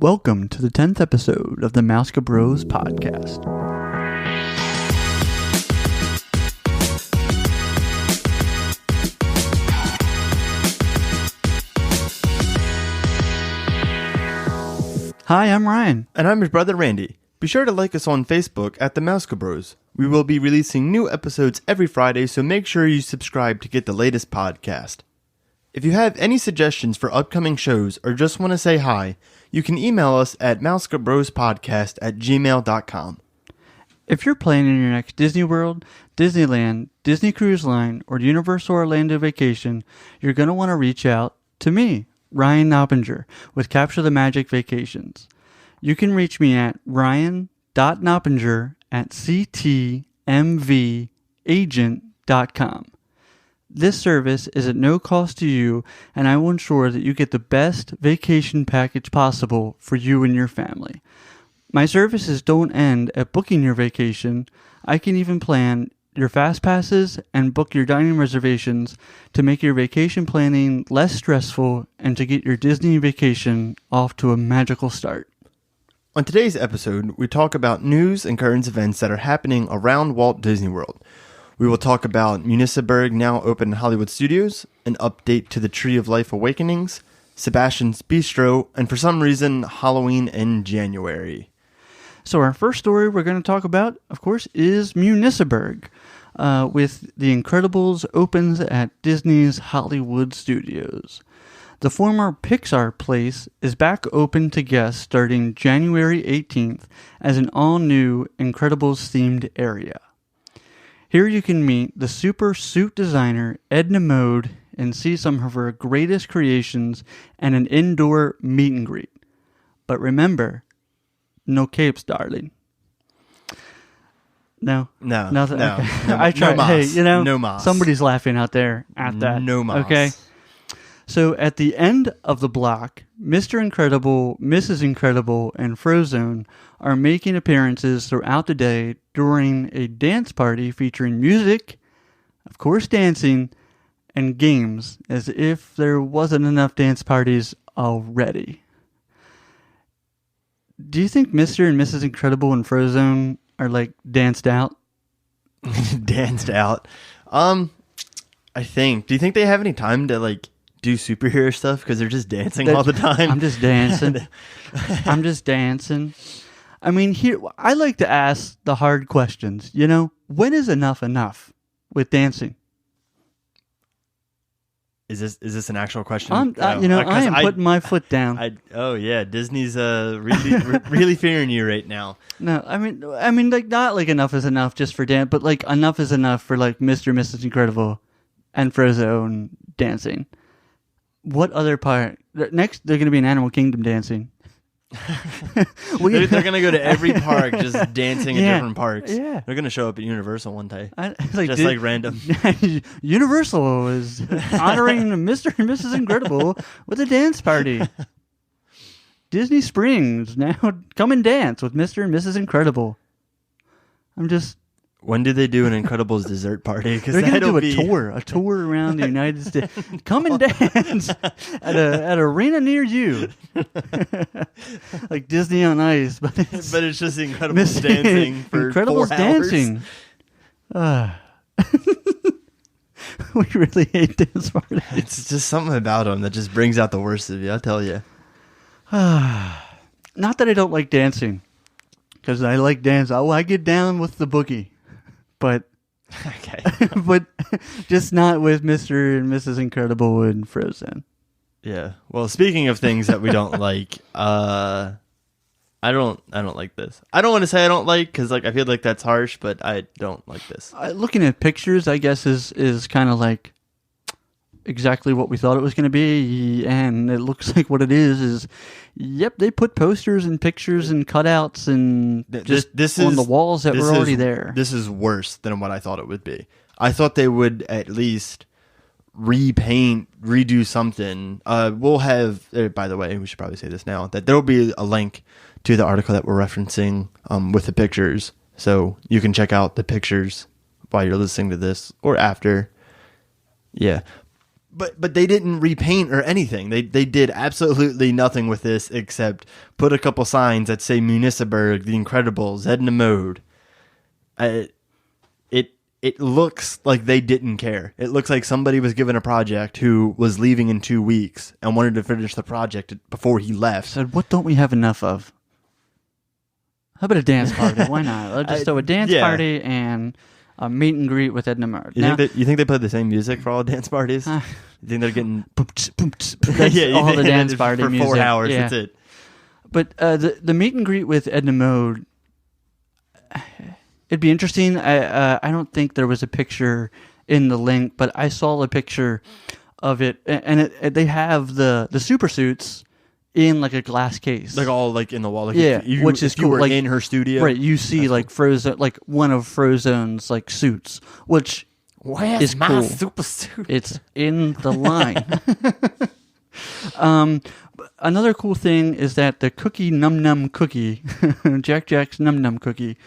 Welcome to the 10th episode of the MousekaBros podcast. Hi, I'm Ryan. And I'm his brother Randy. Be sure to like us on Facebook at the MousekaBros. We will be releasing new episodes every Friday, so make sure you subscribe to get the latest podcast. If you have any suggestions for upcoming shows or just want to say hi, you can email us at mousekabrospodcast@gmail.com. If you're planning your next Disney World, Disneyland, Disney Cruise Line, or Universal Orlando vacation, you're going to want to reach out to me, Ryan.noppinger, with Capture the Magic Vacations. You can reach me at ryan.noppinger@ctmvagent.com. This service is at no cost to you, and I will ensure that you get the best vacation package possible for you and your family. My services don't end at booking your vacation. I can even plan your fastpasses and book your dining reservations to make your vacation planning less stressful and to get your Disney vacation off to a magical start. On today's episode, we talk about news and current events that are happening around Walt Disney World. We will talk about Municiberg now open in Hollywood Studios, an update to the Tree of Life Awakenings, Sebastian's Bistro, and for some reason, Halloween in January. So our first story we're going to talk about, of course, is Municiberg, with The Incredibles opens at Disney's Hollywood Studios. The former Pixar place is back open to guests starting January 18th as an all-new Incredibles-themed area. Here you can meet the super suit designer Edna Mode and see some of her greatest creations and an indoor meet and greet. But remember, no capes, darling. No. Nothing. No. Okay. No, I tried. No hey, no mas. Somebody's laughing out there at that. No mas. Okay. So at the end of the block, Mr. Incredible, Mrs. Incredible, and Frozone are making appearances throughout the day during a dance party featuring music, of course dancing, and games, as if there wasn't enough dance parties already. Do you think Mr. and Mrs. Incredible and Frozone are like danced out? Danced out? I think. Do you think they have any time to like do superhero stuff because they're just dancing all the time? I'm just dancing. I'm just dancing. I mean, here I like to ask the hard questions. You know, when is enough with dancing? Is this an actual question? I am putting my foot down. Disney's really fearing you right now. No, I mean, like not like enough is enough just for dance, but like enough is enough for like Mr. and Mrs. Incredible and Frozone dancing. What other part? Next, they're going to be in Animal Kingdom dancing. They're going to go to every park just dancing at different parks. Yeah. They're going to show up at Universal one day. Like random. Universal is honoring Mr. and Mrs. Incredible with a dance party. Disney Springs, now come and dance with Mr. and Mrs. Incredible. When do they do an Incredibles dessert party? They're going to do a tour around the United States. Come and dance at an arena near you, like Disney on Ice, but it's just Incredibles dancing for Incredibles 4 dancing. We really hate dance parties. It's just something about them that just brings out the worst of you. I'll tell you. Not that I don't like dancing, because I like dance. I get down with the boogie. But okay, but just not with Mr. and Mrs. Incredible and Frozen. Yeah. Well, speaking of things that we don't like, I don't like this. I don't want to say I don't like because like I feel like that's harsh, but I don't like this. Looking at pictures, I guess is kind of like exactly what we thought it was going to be, and it looks like what it is. Yep, they put posters and pictures and cutouts and this on the walls that were already there. This is worse than what I thought it would be. I thought they would at least redo something. We'll have, by the way, we should probably say this now, that there will be a link to the article that we're referencing with the pictures. So you can check out the pictures while you're listening to this or after. Yeah. But they didn't repaint or anything. They did absolutely nothing with this except put a couple signs that say Municiberg, The Incredibles, Edna Mode. It looks like they didn't care. It looks like somebody was given a project who was leaving in 2 weeks and wanted to finish the project before he left. Said, what don't we have enough of? How about a dance party? Why not? Let's just do a dance party and a meet and greet with Edna Mode. You think they play the same music for all dance parties? You think they're getting all the dance party for music 4 hours? Yeah. That's it. But the meet and greet with Edna Mode, it'd be interesting. I don't think there was a picture in the link, but I saw a picture of it, and they have the super suits in like a glass case, like all like in the wall. Like which is cool. You were like, in her studio, right? You see like Frozen, like one of Frozen's like suits, which is my cool. super suit? It's in the line. Another cool thing is that the cookie Num Num cookie, Jack's Num Num cookie,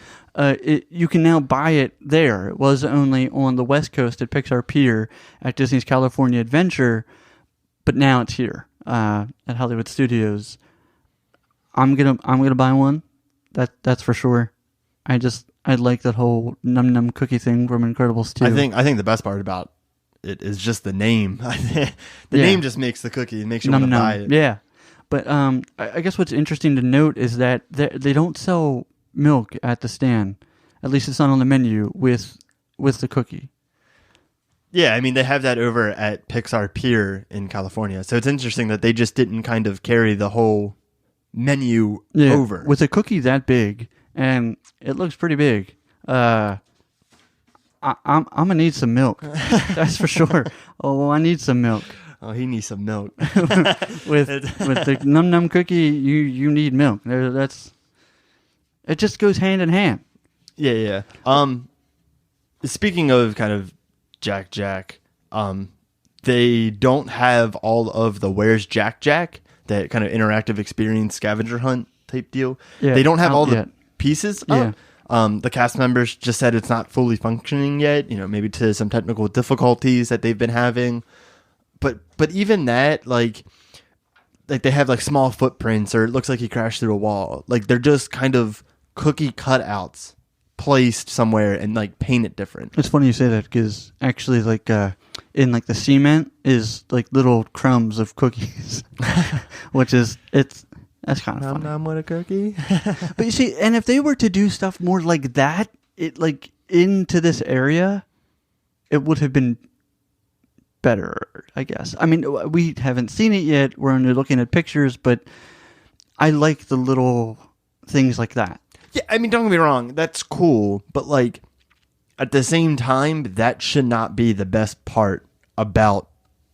you can now buy it there. It was only on the West Coast at Pixar Pier at Disney's California Adventure, but now it's here at Hollywood Studios. I'm gonna buy one. That's for sure. I like that whole Num Num cookie thing from Incredibles 2. I think the best part about it is just the name. The name just makes the cookie. It makes you want to buy it. Yeah. But I guess what's interesting to note is that they don't sell milk at the stand. At least it's not on the menu with the cookie. Yeah, I mean, they have that over at Pixar Pier in California. So it's interesting that they just didn't kind of carry the whole menu over. With a cookie that big, and it looks pretty big. I'm gonna need some milk. That's for sure. Oh, I need some milk. Oh, he needs some milk. with the Num Num cookie, you need milk. It just goes hand in hand. Yeah. Speaking of kind of Jack, they don't have all of the Where's Jack, that kind of interactive experience scavenger hunt type deal. Yeah, they don't have all the pieces up. The cast members just said it's not fully functioning yet, maybe to some technical difficulties that they've been having. But even that, like they have like small footprints, or it looks like he crashed through a wall. Like they're just kind of cookie cutouts placed somewhere and like painted different. It's funny you say that, because actually like in like the cement is like little crumbs of cookies, that's kind of funny. I'm with a cookie. But you see, and if they were to do stuff more like that, it like into this area, it would have been better, I guess. I mean, we haven't seen it yet. We're only looking at pictures, but I like the little things like that. Yeah, I mean, don't get me wrong. That's cool. But, like, at the same time, that should not be the best part about,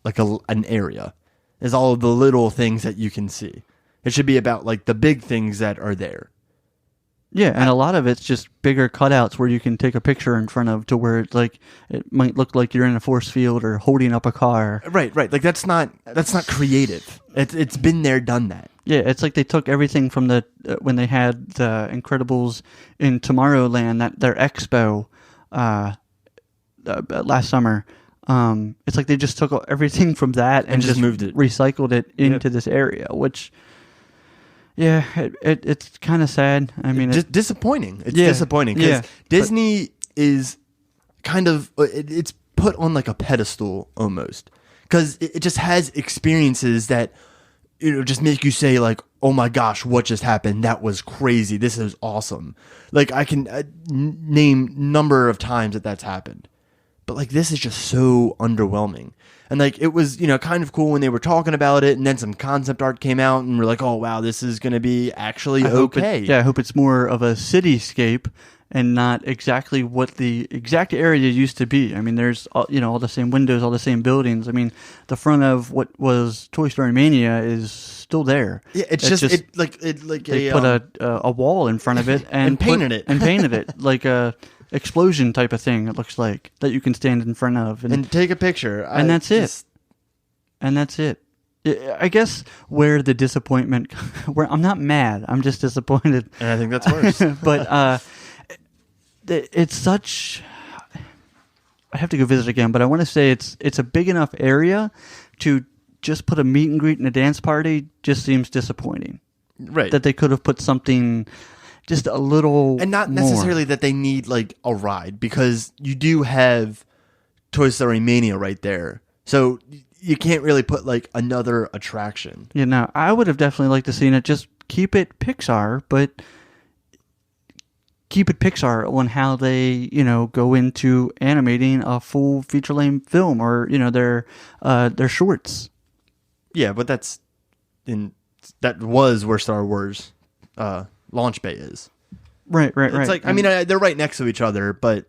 like, an area. Is all of the little things that you can see. It should be about, like, the big things that are there. Yeah, and a lot of it's just bigger cutouts where you can take a picture in front of, to where it's like it might look like you're in a force field or holding up a car. Right. Like that's not creative. It's been there, done that. Yeah, it's like they took everything from the when they had the Incredibles in Tomorrowland, their expo last summer. It's like they just took everything from that and just moved it, recycled it into this area, which. Yeah, it's kind of sad. I mean, it's disappointing. It's disappointing because Disney is kind of it's put on like a pedestal almost, because it just has experiences that just make you say like, oh my gosh, what just happened? That was crazy. This is awesome. Like I can name number of times that's happened, but like this is just so underwhelming. And like it was, kind of cool when they were talking about it, and then some concept art came out, and we're like, "Oh wow, this is going to be actually okay." I hope it's more of a cityscape and not exactly what the exact area used to be. I mean, there's all the same windows, all the same buildings. I mean, the front of what was Toy Story Mania is still there. Yeah, it's just they put a wall in front of it and painted it like a explosion type of thing. It looks like that you can stand in front of and take a picture, and that's it. And that's it. I guess where the disappointment, where I'm not mad, I'm just disappointed. And I think that's worse. But it's such. I have to go visit again, but I want to say it's a big enough area to just put a meet and greet and a dance party just seems disappointing. Right. That they could have put something just a little and not more. necessarily that they need like a ride, because you do have Toy Story Mania right there. So you can't really put like another attraction. You know, I would have definitely liked to seen it. Just keep it Pixar, but keep it Pixar on how they, go into animating a full feature-length film or, their shorts. Yeah, but that was where Star Wars Launch Bay is. Right. It's like, I mean, they're right next to each other, but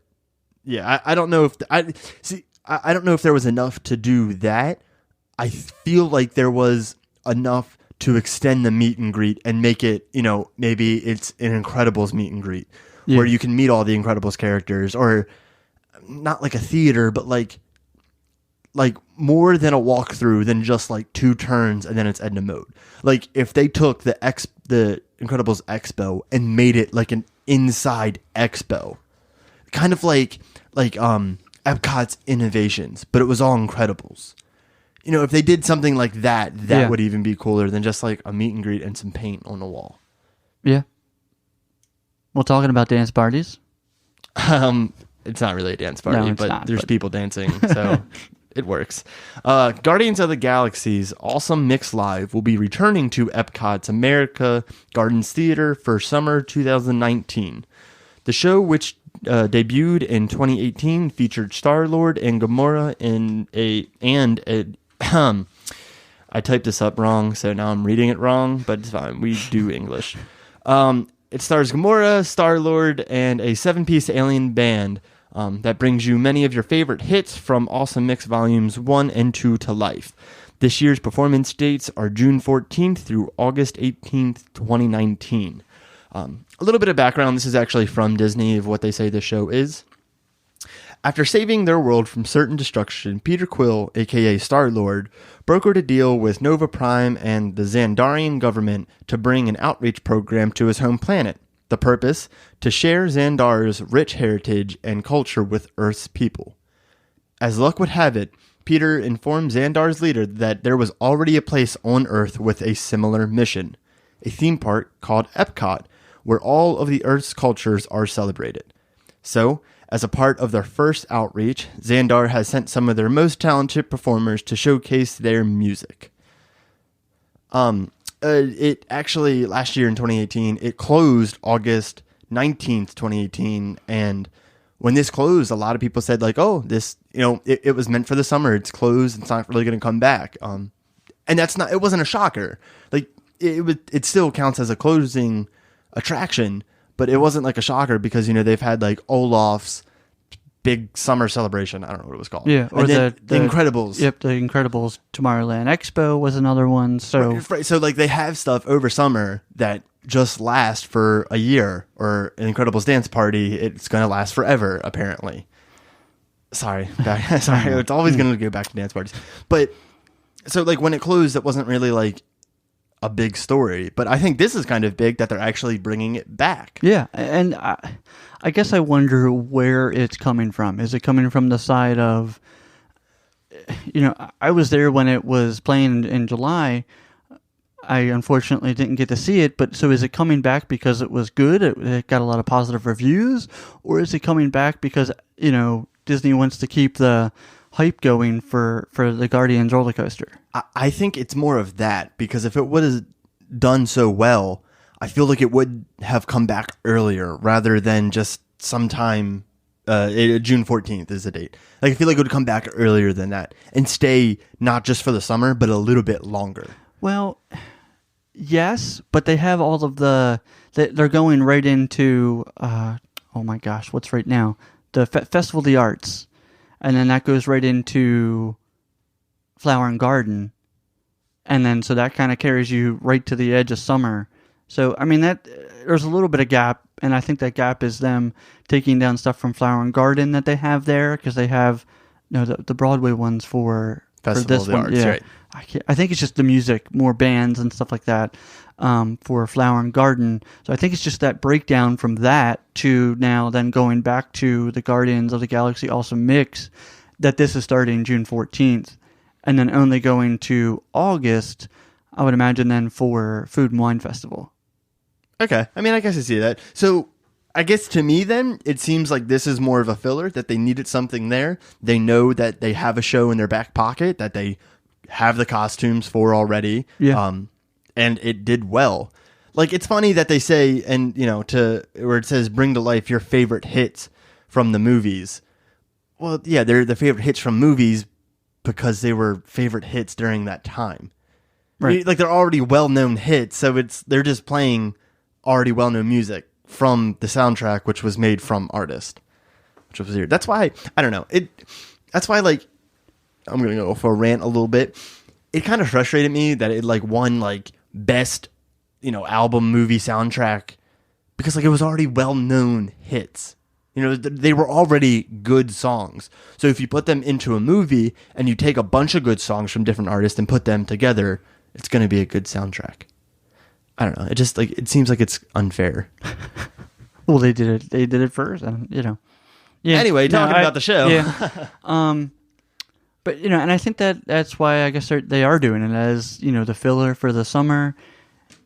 yeah, I don't know if I don't know if there was enough to do that. I feel like there was enough to extend the meet and greet and make it, maybe it's an Incredibles meet and greet where you can meet all the Incredibles characters, or not like a theater, but like more than a walkthrough than just like 2 turns and then it's Edna Mode. Like if they took the Incredibles Expo and made it like an inside expo, kind of like Epcot's Innovations, but it was all Incredibles. If they did something like that would even be cooler than just like a meet and greet and some paint on the wall. Yeah. Well, talking about dance parties. It's not really a dance party, there's people dancing, so it works. Guardians of the Galaxy's Awesome Mix Live will be returning to Epcot's America Gardens Theater for summer 2019. The show, which debuted in 2018, featured Star-Lord and Gamora I typed this up wrong, so now I'm reading it wrong, but it's fine. We do English. It stars Gamora, Star-Lord, and a 7-piece alien band that brings you many of your favorite hits from Awesome Mix Volumes 1 and 2 to life. This year's performance dates are June 14th through August 18th, 2019. A little bit of background. This is actually from Disney of what they say the show is. After saving their world from certain destruction, Peter Quill, aka Star-Lord, brokered a deal with Nova Prime and the Xandarian government to bring an outreach program to his home planet. The purpose? To share Xandar's rich heritage and culture with Earth's people. As luck would have it, Peter informed Xandar's leader that there was already a place on Earth with a similar mission, a theme park called Epcot, where all of the Earth's cultures are celebrated. So, as a part of their first outreach, Xandar has sent some of their most talented performers to showcase their music. It actually, last year in 2018, it closed August 19th, 2018, and when this closed, a lot of people said like, oh, this, it was meant for the summer, it's closed, it's not really going to come back. And it wasn't a shocker. Like, it still counts as a closing attraction, but it wasn't like a shocker because, they've had like Olaf's big summer celebration. I don't know what it was called. Yeah. Or the Incredibles. Yep. The Incredibles Tomorrowland Expo was another one. So, right. So like they have stuff over summer that just last for a year, or an Incredibles dance party. It's going to last forever, apparently. Sorry. It's always going to go back to dance parties. But so like when it closed, it wasn't really like a big story, but I think this is kind of big that they're actually bringing it back. Yeah, and I guess I wonder where it's coming from. Is it coming from the side of, I was there when it was playing in July. I unfortunately didn't get to see it, but so is it coming back because it was good? It got a lot of positive reviews, or is it coming back because, Disney wants to keep the hype going for the Guardians roller coaster? I think it's more of that, because if it would have done so well, I feel like it would have come back earlier rather than just sometime. June 14th is the date. Like I feel like it would come back earlier than that and stay not just for the summer, but a little bit longer. Well, yes, but they have all of they're going right into, oh my gosh, what's right now? The Festival of the Arts. And then that goes right into Flower and Garden. And then so that kind of carries you right to the edge of summer. So, I mean, there's a little bit of gap. And I think that gap is them taking down stuff from Flower and Garden that they have there. Because they have the Broadway ones for Festival this of the one. Arts, yeah. right. I think it's just the music, more bands and stuff like that. for Flower and Garden. So I think it's just that breakdown from that to now then going back to the Guardians of the Galaxy Awesome Mix, that this is starting June 14th, and then only going to August, I would imagine, then for Food and Wine Festival. Okay. I mean, I guess I see that. So I guess to me then, it seems like this is more of a filler, that they needed something there. They know that they have a show in their back pocket that they have the costumes for already. Yeah. And it did well. Like, it's funny that they say, and, you know, where it says bring to life your favorite hits from the movies. Well, yeah, they're the favorite hits from movies because they were favorite hits during that time. Right. Like, they're already well-known hits, so they're just playing already well-known music from the soundtrack, which was made from artist, which was weird. That's why, I don't know. That's why, like, I'm going to go for a rant a little bit. It kind of frustrated me that it, like, won, like, best, you know, album, movie, soundtrack, because, like, it was already well-known hits. You know, they were already good songs. So if you put them into a movie and you take a bunch of good songs from different artists and put them together, it's going to be a good soundtrack. I don't know. It just, like, it seems like it's unfair. Well, they did it. They did it first, and you know. Yeah. Anyway, talking about the show. Yeah. But you know, and I think that's why I guess they are doing it as, you know, the filler for the summer.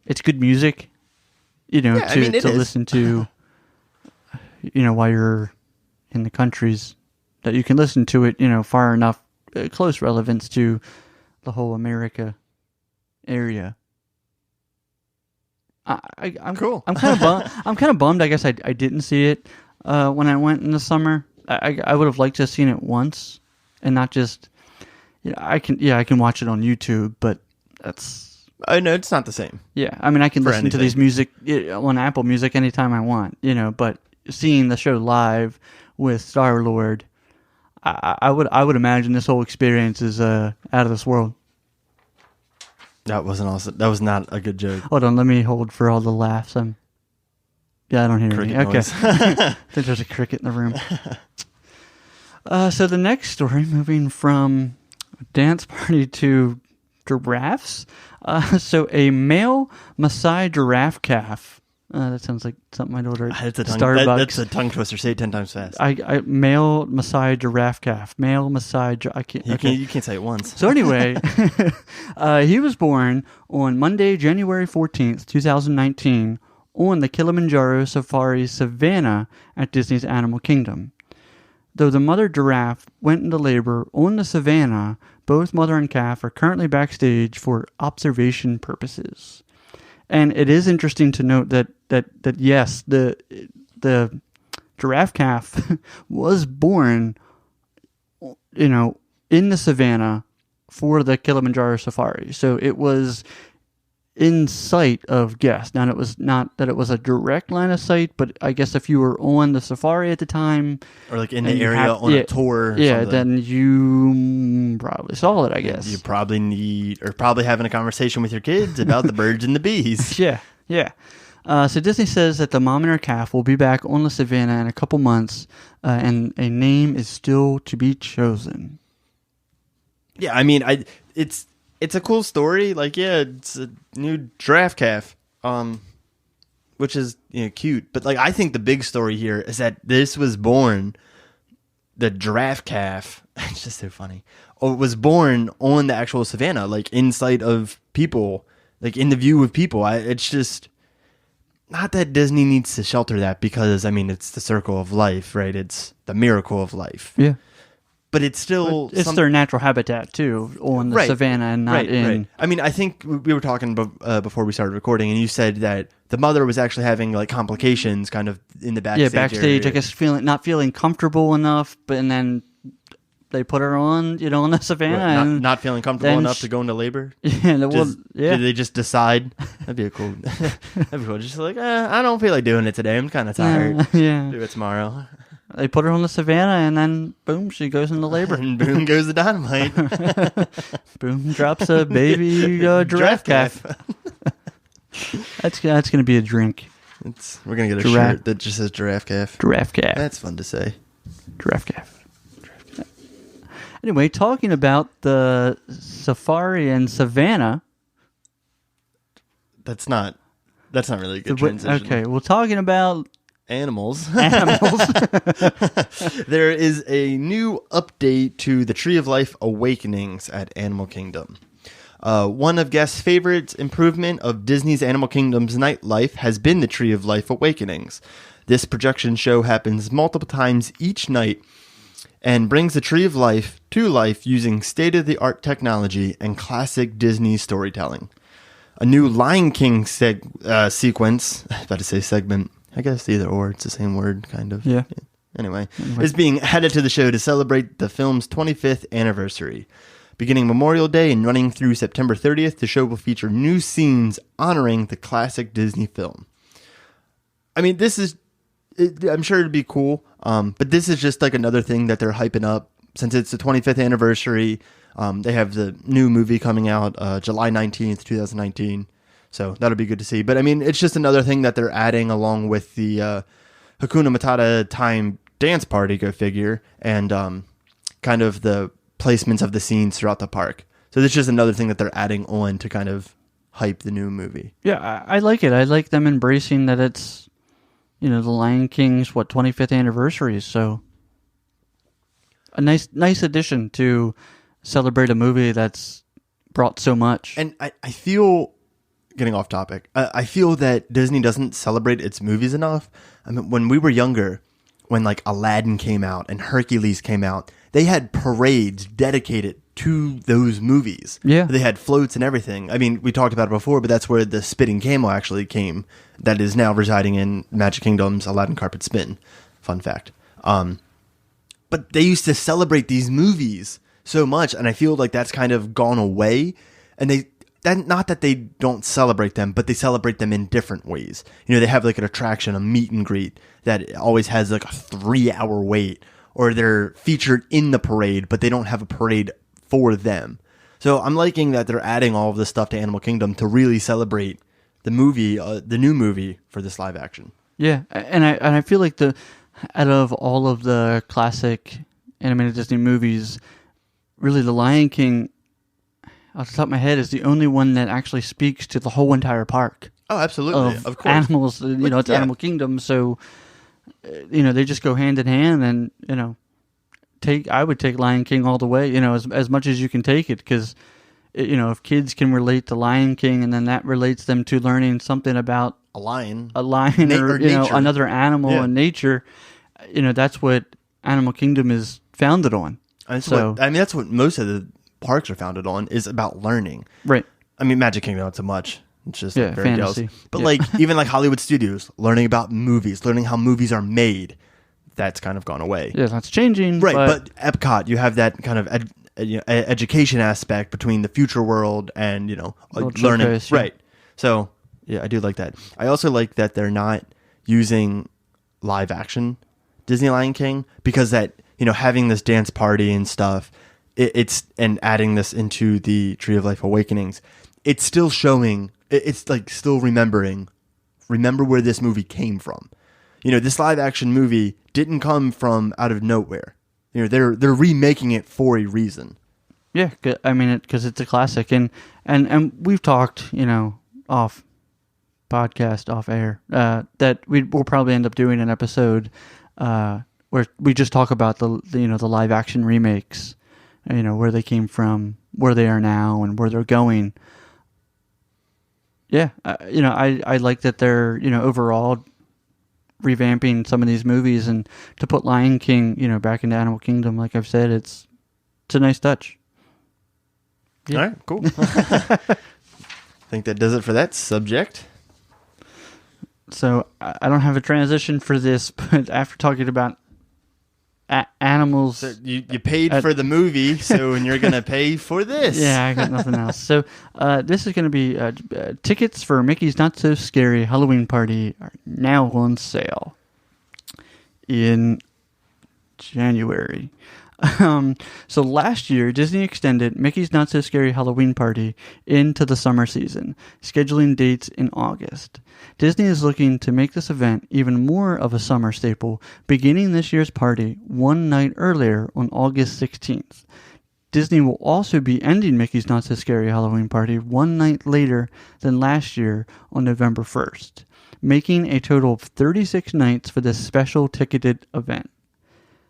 It's good music, you know, to listen to. You know, while you're in the countries, that you can listen to it, you know, far enough, close relevance to the whole America area. I'm cool. I'm kind of bummed. I'm kind of bummed. I guess I didn't see it when I went in the summer. I would have liked to have seen it once, and not just. You know, I can watch it on YouTube, but that's. I know it's not the same. Yeah, I mean, I can listen to these music on Apple Music anytime I want. You know, but seeing the show live with Star-Lord, I would imagine this whole experience is out of this world. That wasn't awesome. That was not a good joke. Hold on, let me hold for all the laughs. Yeah, I don't hear cricket any. Okay, noise. I think there's a cricket in the room. So the next story, moving from dance party to giraffes. So a male Maasai giraffe calf. That sounds like something I'd order at Starbucks. That's a tongue twister. Say it 10 times fast. Male Maasai giraffe calf. Male Maasai. I can't. You can't say it once. So anyway, he was born on Monday, January 14th, 2019, on the Kilimanjaro Safari Savannah at Disney's Animal Kingdom. Though the mother giraffe went into labor on the savannah, both mother and calf are currently backstage for observation purposes. And it is interesting to note that yes, the giraffe calf was born, you know, in the savannah for the Kilimanjaro Safari. So it was in sight of guests. Now, it was not that it was a direct line of sight, but I guess if you were on the safari at the time, or like in the area on a tour, then you probably saw it, I guess. You probably probably having a conversation with your kids about the birds and the bees. Yeah. So Disney says that the mom and her calf will be back on the savannah in a couple months, and a name is still to be chosen. Yeah, I mean, it's a cool story. Like, yeah, it's a new giraffe calf, which is, you know, cute. But like, I think the big story here is that this was born, the giraffe calf. It's just so funny. It was born on the actual savannah, like in sight of people, like in the view of people. It's just not that Disney needs to shelter that, because I mean, it's the circle of life, right? It's the miracle of life. Yeah. But it's still... It's their natural habitat, too, on the savannah and not in... Right. I mean, I think we were talking before we started recording, and you said that the mother was actually having, like, complications kind of in the backstage. Yeah, backstage, area. I guess, not feeling comfortable enough, and then they put her on, you know, on the savannah. What, not feeling comfortable enough to go into labor? Yeah. Did they just decide? That'd be cool. That'd be cool. Just like, I don't feel like doing it today. I'm kind of tired. Yeah. Do it tomorrow. They put her on the savannah, and then, boom, she goes into labor. And boom goes the dynamite. Boom, drops a baby giraffe calf. That's going to be a drink. We're going to get a shirt that just says giraffe calf. Giraffe calf. That's fun to say. Giraffe calf. Anyway, talking about the safari and savannah. That's not really a good transition. Okay, we're talking about animals. animals. There is a new update to the Tree of Life Awakenings at Animal Kingdom. One of guests' favorites improvement of Disney's Animal Kingdom's nightlife has been the Tree of Life Awakenings. This projection show happens multiple times each night and brings the Tree of Life to life using state-of-the-art technology and classic Disney storytelling. A new Lion King sequence, I was about to say segment, I guess either or, it's the same word, kind of. Yeah. Anyway, is being added to the show to celebrate the film's 25th anniversary. Beginning Memorial Day and running through September 30th, the show will feature new scenes honoring the classic Disney film. I mean, I'm sure it'd be cool, but this is just like another thing that they're hyping up. Since it's the 25th anniversary, they have the new movie coming out July 19th, 2019. So that'll be good to see. But I mean, it's just another thing that they're adding along with the Hakuna Matata time dance party, go figure, and kind of the placements of the scenes throughout the park. So this is just another thing that they're adding on to kind of hype the new movie. Yeah, I like it. I like them embracing that it's, the Lion King's, 25th anniversary. So a nice addition to celebrate a movie that's brought so much. And I feel... Getting off topic, I feel that Disney doesn't celebrate its movies enough. I mean, when we were younger, when like Aladdin came out and Hercules came out, they had parades dedicated to those movies. Yeah. They had floats and everything. I mean, we talked about it before, but that's where the spitting camel actually came. That is now residing in Magic Kingdom's Aladdin Carpet Spin. Fun fact. But they used to celebrate these movies so much, and I feel like that's kind of gone away. And not that they don't celebrate them, but they celebrate them in different ways. They have like an attraction, a meet and greet that always has like a 3-hour wait, or they're featured in the parade, but they don't have a parade for them. So I'm liking that they're adding all of this stuff to Animal Kingdom to really celebrate the movie, the new movie for this live action. Yeah, and I feel like out of all of the classic animated Disney movies, really the Lion King, off the top of my head, is the only one that actually speaks to the whole entire park. Oh, absolutely. Of course. Animals, it's Animal Kingdom, so, they just go hand in hand, and, I would take Lion King all the way, as much as you can take it, because, if kids can relate to Lion King, and then that relates them to learning something about a lion or another animal in nature, that's what Animal Kingdom is founded on. That's what most of the parks are founded on, is about learning. Right. I mean, Magic Kingdom, not so much. It's just very fantasy. jealous. But even like Hollywood Studios, learning about movies, learning how movies are made, that's kind of gone away. Yeah, that's changing. Right, but Epcot, you have that kind of education aspect between the future world and, learning. Showcase, yeah. Right. So, yeah, I do like that. I also like that they're not using live action Disney Lion King, because that, having this dance party and stuff, and adding this into the Tree of Life Awakenings, it's still showing, it's like still remember where this movie came from. This live action movie didn't come from out of nowhere. They're remaking it for a reason. Yeah, I mean, because it's a classic, and we've talked, off podcast, off air, that we'll probably end up doing an episode where we just talk about the live action remakes. Where they came from, where they are now, and where they're going. Yeah, I like that they're, overall revamping some of these movies, and to put Lion King, back into Animal Kingdom, like I've said, it's a nice touch. Yeah. All right, cool. I think that does it for that subject. So I don't have a transition for this, but after talking about animals, so you paid for the movie, and you're gonna pay for this. Yeah, I got nothing else. So this is gonna be tickets for Mickey's Not So Scary Halloween Party are now on sale in January. So last year, Disney extended Mickey's Not So Scary Halloween Party into the summer season, scheduling dates in August. Disney is looking to make this event even more of a summer staple, beginning this year's party one night earlier on August 16th. Disney will also be ending Mickey's Not So Scary Halloween Party one night later than last year on November 1st, making a total of 36 nights for this special ticketed event.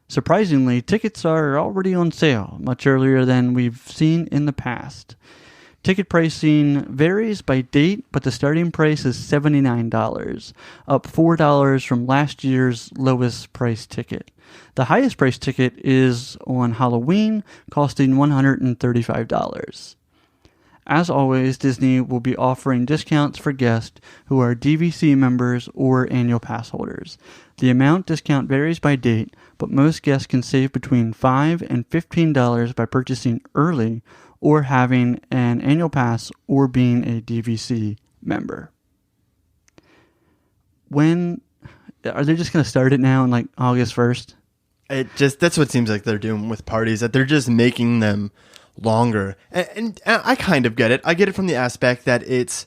Surprisingly, tickets are already on sale much earlier than we've seen in the past. Ticket pricing varies by date, but the starting price is $79, up $4 from last year's lowest price ticket. The highest price ticket is on Halloween, costing $135. As always, Disney will be offering discounts for guests who are DVC members or annual pass holders. The amount discount varies by date, but most guests can save between $5 and $15 by purchasing early or having an annual pass or being a DVC member. When are they just going to start it now on like August 1st? That's what it seems like they're doing with parties, that they're just making them longer. And I kind of get it. I get it from the aspect that it's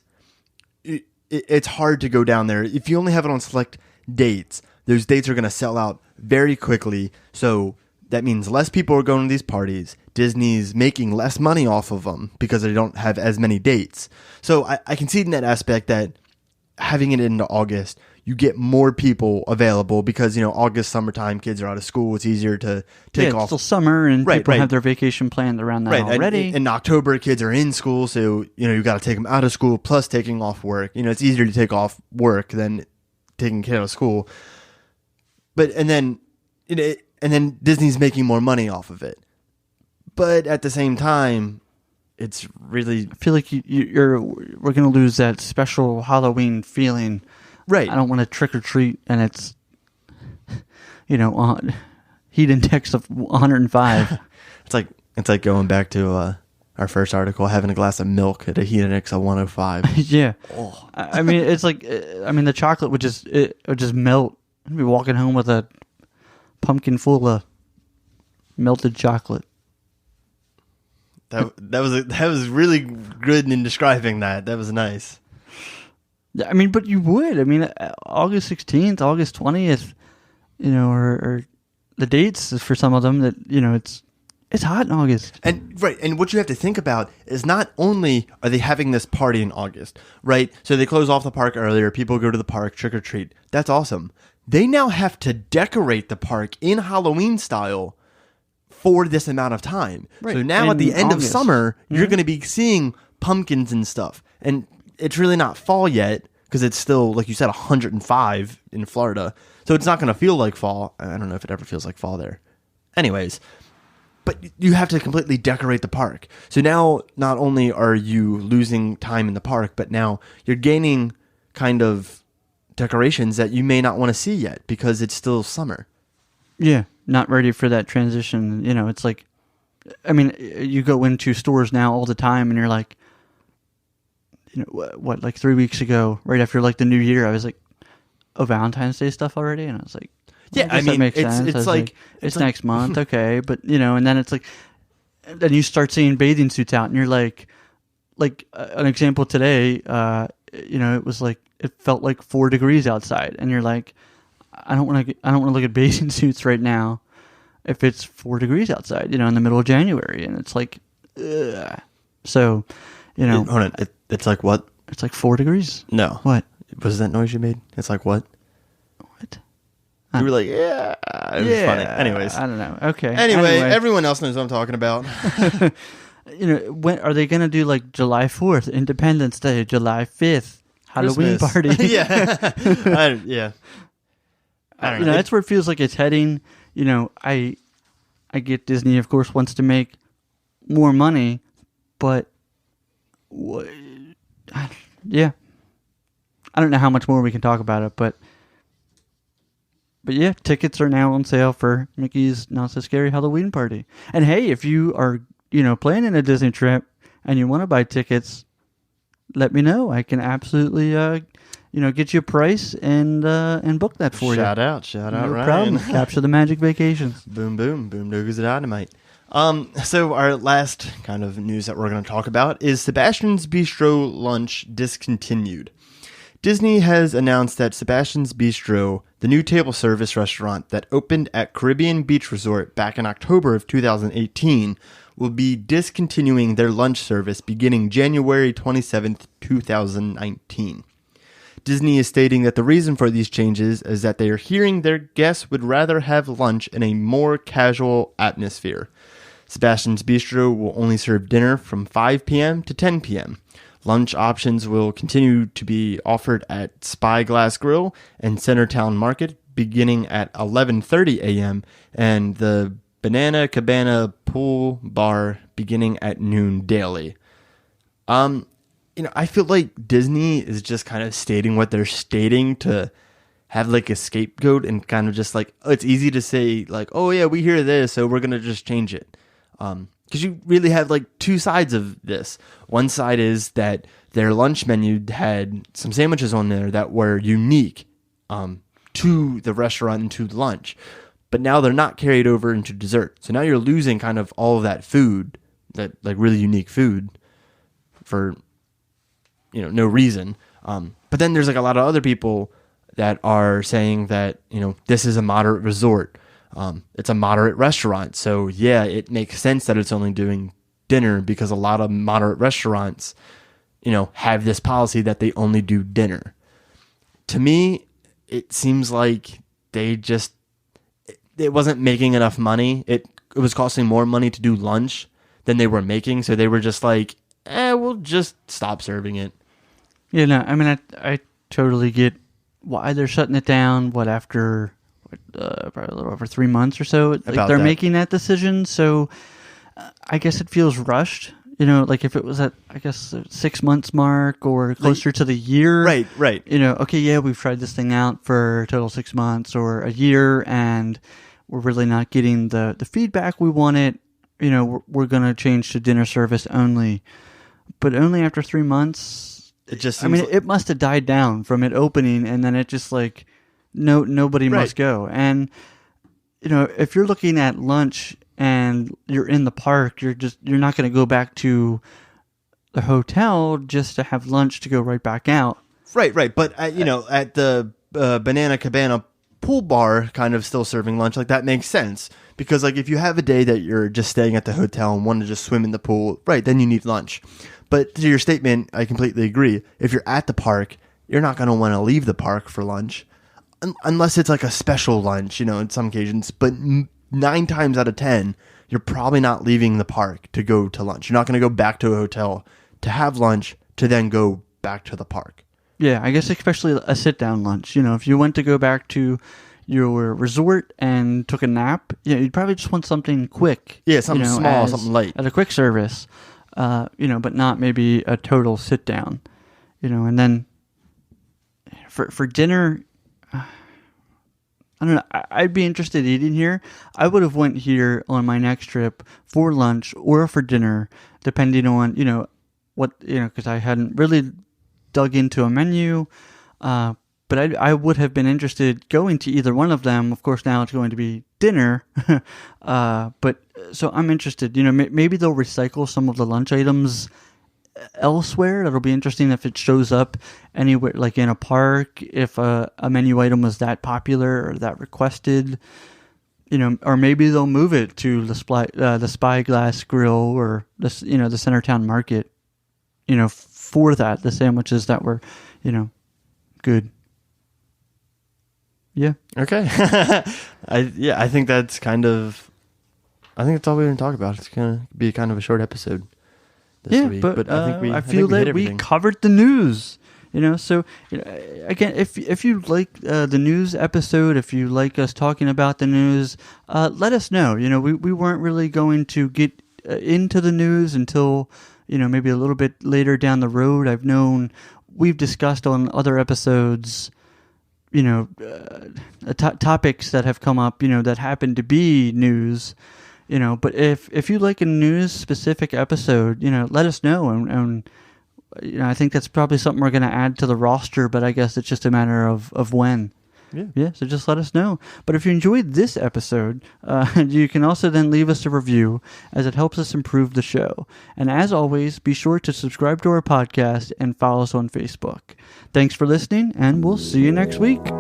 hard to go down there. If you only have it on select dates, those dates are going to sell out very quickly. So that means less people are going to these parties. Disney's making less money off of them because they don't have as many dates. So I can see in that aspect that having it into August, you get more people available because, August, summertime, kids are out of school. It's easier to take off. It's still summer and people have their vacation planned around that already. In October, kids are in school. So, you got to take them out of school plus taking off work. It's easier to take off work than taking a kid out of school. And then Disney's making more money off of it. But at the same time, it's really... I feel like we're going to lose that special Halloween feeling. Right. I don't want to trick or treat and it's, heat index of 105. It's like going back to our first article, having a glass of milk at a heat index of 105. Yeah. Oh. I mean, it's like, the chocolate would just melt. I'd be walking home with a pumpkin full of melted chocolate. That was really good in describing that. That was nice. I mean, but you would. I mean, August 16th, August 20th, or the dates for some of them that, it's hot in August. And what you have to think about is not only are they having this party in August, right? So they close off the park earlier, people go to the park, trick or treat. That's awesome. They now have to decorate the park in Halloween style for this amount of time. Right. So now at the end of summer, you're going to be seeing pumpkins and stuff. And it's really not fall yet because it's still, like you said, 105 in Florida. So it's not going to feel like fall. I don't know if it ever feels like fall there. Anyways, but you have to completely decorate the park. So now not only are you losing time in the park, but now you're gaining kind of decorations that you may not want to see yet because it's still summer. Yeah, not ready for that transition. It's like, you go into stores now all the time and you're like, like 3 weeks ago, right after like the new year, I was like, oh, Valentine's Day stuff already? And I was like, well, yeah, that makes sense. It's like, it's next month. Okay. But, and then it's like, then you start seeing bathing suits out and you're like an example today, it was like, it felt like 4 degrees outside and you're like, I don't want to look at bathing suits right now if it's 4 degrees outside, in the middle of January. And it's like, ugh. So, hold on. It's like what? It's like 4 degrees. No. What? Was that noise you made? It's like what? What? You were like, yeah. It was funny. Anyways. I don't know. Okay. Anyway, everyone else knows what I'm talking about. When are they going to do like July 4th, Independence Day, July 5th, Halloween party? Yeah. Yeah. I don't know. That's where it feels like it's heading. I get Disney, of course, wants to make more money, but yeah. I don't know how much more we can talk about it, but yeah, tickets are now on sale for Mickey's Not So Scary Halloween Party. And hey, if you are, planning a Disney trip and you want to buy tickets, let me know. I can absolutely, get you a price and book that for you. Shout out, no Ryan. Problem. Capture the magic vacations. Boom, boom, boom, goes the dynamite. So our last kind of news that we're going to talk about is Sebastian's Bistro lunch discontinued. Disney has announced that Sebastian's Bistro, the new table service restaurant that opened at Caribbean Beach Resort back in October of 2018, will be discontinuing their lunch service beginning January 27th, 2019. Disney is stating that the reason for these changes is that they are hearing their guests would rather have lunch in a more casual atmosphere. Sebastian's Bistro will only serve dinner from 5 p.m. to 10 p.m. Lunch options will continue to be offered at Spyglass Grill and Centertown Market beginning at 11:30 a.m. and the Banana Cabana Pool Bar beginning at noon daily. I feel like Disney is just kind of stating what they're stating to have like a scapegoat and kind of just like, oh, it's easy to say like, oh yeah, we hear this, so we're going to just change it. Because you really have like two sides of this. One side is that their lunch menu had some sandwiches on there that were unique to the restaurant and to lunch. But now they're not carried over into dessert. So now you're losing kind of all of that food, that like really unique food for, no reason. But then there's like a lot of other people that are saying that, this is a moderate resort. It's a moderate restaurant. So yeah, it makes sense that it's only doing dinner because a lot of moderate restaurants, have this policy that they only do dinner. To me, it seems like it wasn't making enough money. It was costing more money to do lunch than they were making. So they were just like, we'll just stop serving it. Yeah, no, I mean, I totally get why they're shutting it down. After probably a little over 3 months or so, like they're making that decision. So I guess it feels rushed. Like if it was at, I guess, 6 months mark or closer to the year. Right. Okay, yeah, we've tried this thing out for a total 6 months or a year, and we're really not getting the feedback we wanted. We're going to change to dinner service only. But only after 3 months. It just seems it must have died down from it opening, and then it just like, nobody must go. And, if you're looking at lunch and you're in the park, you're not going to go back to the hotel just to have lunch to go right back out. Right. But, at the Banana Cabana Pool Bar kind of still serving lunch, like that makes sense. Because like if you have a day that you're just staying at the hotel and want to just swim in the pool, right, then you need lunch. But to your statement, I completely agree. If you're at the park, you're not going to want to leave the park for lunch. Unless it's like a special lunch, in some occasions. But 9 times out of 10, you're probably not leaving the park to go to lunch. You're not going to go back to a hotel to have lunch to then go back to the park. Yeah, I guess especially a sit-down lunch. If you went to go back to your resort and took a nap, you'd probably just want something quick. Yeah, something small, something light. At a quick service, but not maybe a total sit-down. And then for dinner, I don't know. I'd be interested in eating here. I would have went here on my next trip for lunch or for dinner, depending on, what, because I hadn't really dug into a menu. But I would have been interested going to either one of them. Of course, now it's going to be dinner. But so I'm interested. Maybe they'll recycle some of the lunch items elsewhere. That'll be interesting if it shows up anywhere, like in a park, if a menu item was that popular or that requested. Or maybe they'll move it to the Spyglass Grill or the Centertown Market. For that, the sandwiches that were, good. Yeah. Okay. I think that's all we're going to talk about. It's going to be kind of a short episode this week. But I feel that we covered the news. So again, if you like the news episode, if you like us talking about the news, let us know. We weren't really going to get into the news until maybe a little bit later down the road. We've discussed on other episodes, topics that have come up, that happen to be news, but if you like a news specific episode, let us know. And I think that's probably something we're going to add to the roster, but I guess it's just a matter of when. Yeah, so just let us know. But if you enjoyed this episode, you can also then leave us a review, as it helps us improve the show. And as always, be sure to subscribe to our podcast and follow us on Facebook. Thanks for listening, and we'll see you next week.